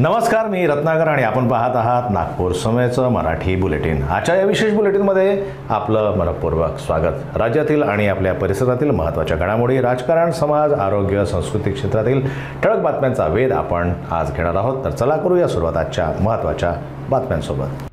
नमस्कार, मी रत्नाकर आणि आपण पाहत आहात नागपूर समयचं मराठी बुलेटिन। आजच्या या विशेष बुलेटिनमध्ये आपलं मनपूर्वक स्वागत। राज्यातील आणि आपल्या परिसरातील महत्त्वाच्या घडामोडी, राजकारण, समाज, आरोग्य, संस्कृती क्षेत्रातील ठळक बातम्यांचा वेध आपण आज घेणार आहोत। तर चला करूया सुरुवात आजच्या महत्त्वाच्या बातम्यांसोबत।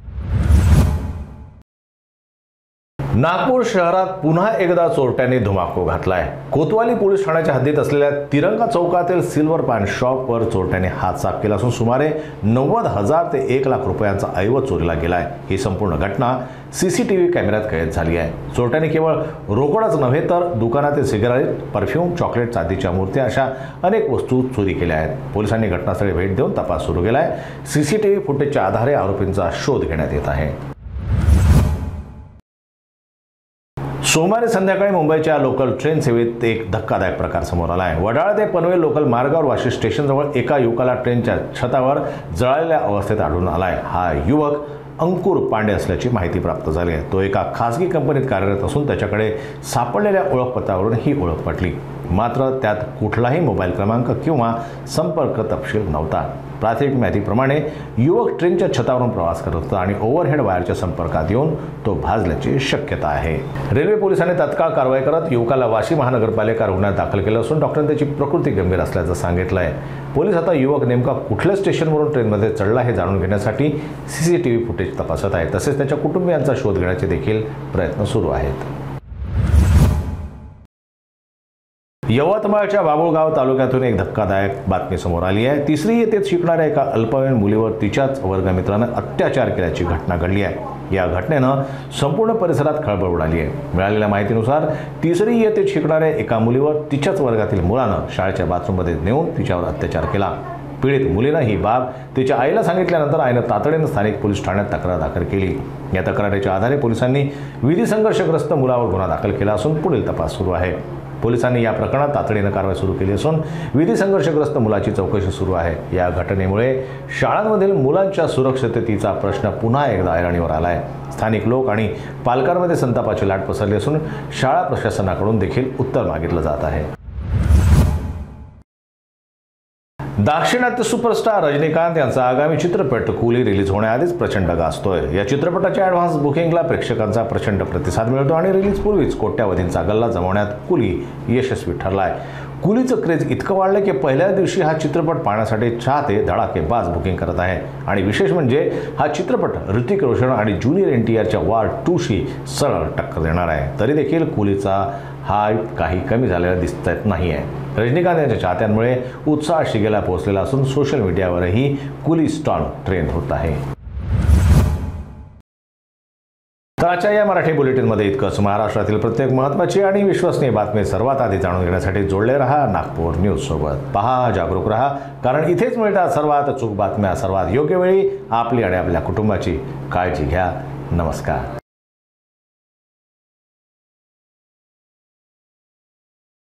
नागपूर शहरात पुन्हा एकदा चोरट्यांनी धुमाकूळ घातलाय। कोतवाली पोलीस ठाण्याच्या हद्दीत असलेल्या तिरंगा चौकातील सिल्वर पॅन शॉपवर चोरट्यांनी हात साफ केला असून सुमारे 90,000 ते 1 लाख रुपयांचा ऐवज चोरीला गेलाय। ही संपूर्ण घटना सीसीटीव्ही कॅमेऱ्यात कैद झाली आहे। चोरट्यांनी केवळ रोकडच नव्हे तर दुकानातील सिगारेट, परफ्यूम, चॉकलेट, चांदीच्या मूर्त्या अशा अनेक वस्तू चोरी केल्या आहेत। पोलिसांनी घटनास्थळी भेट देऊन तपास सुरू केलाय। सीसीटीव्ही फुटेजच्या आधारे आरोपींचा शोध घेण्यात येत आहे। सोमवारी संध्याकाळी मुंबईच्या लोकल ट्रेन सेवेत एक धक्कादायक प्रकार समोर आला आहे। वडाळा ते पनवेल लोकल मार्गावर वाशी स्टेशनजवळ एका युवकाला ट्रेनच्या छतावर जळालेल्या अवस्थेत आढळून आलाय। हा युवक अंकुर पांडे असल्याची माहिती प्राप्त झाली आहे। तो एका खासगी कंपनीत कार्यरत असून त्याच्याकडे सापडलेल्या ओळखपत्रावरून ही ओळख पटली, मात्र त्यात कुठलाही मोबाईल क्रमांक किंवा संपर्क तपशील नव्हता। प्राथमिक माहितीप्रमाणे युवक ट्रेनच्या छतावरून प्रवास करत होता आणि ओव्हरहेड वायरच्या संपर्कात येऊन तो भाजल्याची शक्यता आहे। रेल्वे पोलिसांनी तत्काळ कारवाई करत युवकाला वाशी महानगरपालिका रुग्णालयात दाखल केलं असून डॉक्टरांनी त्याची प्रकृती गंभीर असल्याचं सांगितलं आहे। पोलीस आता युवक नेमका कुठल्या स्टेशनवरून ट्रेनमध्ये चढला हे जाणून घेण्यासाठी सीसीटीव्ही फुटेज तपासत आहे। तसेच त्याच्या कुटुंबियांचा शोध घेण्याचे देखील प्रयत्न सुरू आहेत। यवतमाळच्या बाबुळगाव तालुक्यातून एक धक्कादायक बातमी समोर आली आहे। तिसरी इयत्तेत शिकणाऱ्या एका अल्पवयीन मुलीवर तिच्याच वर्गमित्रानं अत्याचार केल्याची घटना घडली आहे। या घटनेनं संपूर्ण परिसरात खळबळ उडाली आहे। मिळालेल्या माहितीनुसार तिसरी इयत्तेत शिकणाऱ्या एका मुलीवर तिच्याच वर्गातील मुलानं शाळेच्या बाथरूममध्ये नेऊन तिच्यावर अत्याचार केला। पीडित मुलीनं ही बाब तिच्या आईला सांगितल्यानंतर आईनं तातडीनं स्थानिक पोलीस ठाण्यात तक्रार दाखल केली। या तक्रारीच्या आधारे पोलिसांनी विधी संघर्षग्रस्त मुलावर गुन्हा दाखल केला असून पुढील तपास सुरू आहे। पोलिसांनी या प्रकरणात तातडीनं कारवाई सुरू केली असून विधी संघर्षग्रस्त मुलाची चौकशी सुरू आहे। या घटनेमुळे शाळांमधील मुलांच्या सुरक्षिततेचा प्रश्न पुन्हा एकदा ऐरणीवर आला आहे। स्थानिक लोक आणि पालकांमध्ये संतापाची लाट पसरली असून शाळा प्रशासनाकडून देखील उत्तर मागितलं जात आहे। दाक्षिणात्य सुपरस्टार रजनीकांत यांचा आगामी चित्रपट कूली रिलीज होण्याआधीच प्रचंड गाजतोय। या चित्रपटाच्या ॲडव्हान्स बुकिंगला प्रेक्षकांचा प्रचंड प्रतिसाद मिळतो आणि रिलीज पूर्वीच कोट्यावधींचा गल्ला जमवण्यात कूली यशस्वी ठरलाय। कूलीचं क्रेज इतकं वाढलं की पहिल्या दिवशी हा चित्रपट पाहण्यासाठी चाहते धडाकेबाज बुकिंग करत आहे। आणि विशेष म्हणजे हा चित्रपट ऋतिक रोशन आणि ज्युनियर एनटीआरच्या वॉर 2शी सरळ टक्कर देणार आहे। तरी देखील कूलीचा हाईप काही कमी झालेला दिसत नाही आहे। रजनीकांत यांच्या चाहत्यांमुळे उत्साह शिगेला पोहोचलेला असून सोशल मीडियावरही कूली स्टॉल ट्रेंड होत आहे। तर आजच्या या मराठी बुलेटिनमध्ये इतकंच। महाराष्ट्रातील प्रत्येक महत्त्वाची आणि विश्वसनीय बातमी सर्वात आधी जाणून घेण्यासाठी जोडले रहा नागपूर न्यूज सोबत। पहा, जागरूक रहा, कारण इथेच मिळतात सर्वात अचूक बातम्या सर्वात योग्य वेळी। आपली आणि आपल्या कुटुंबाची काळजी घ्या। नमस्कार।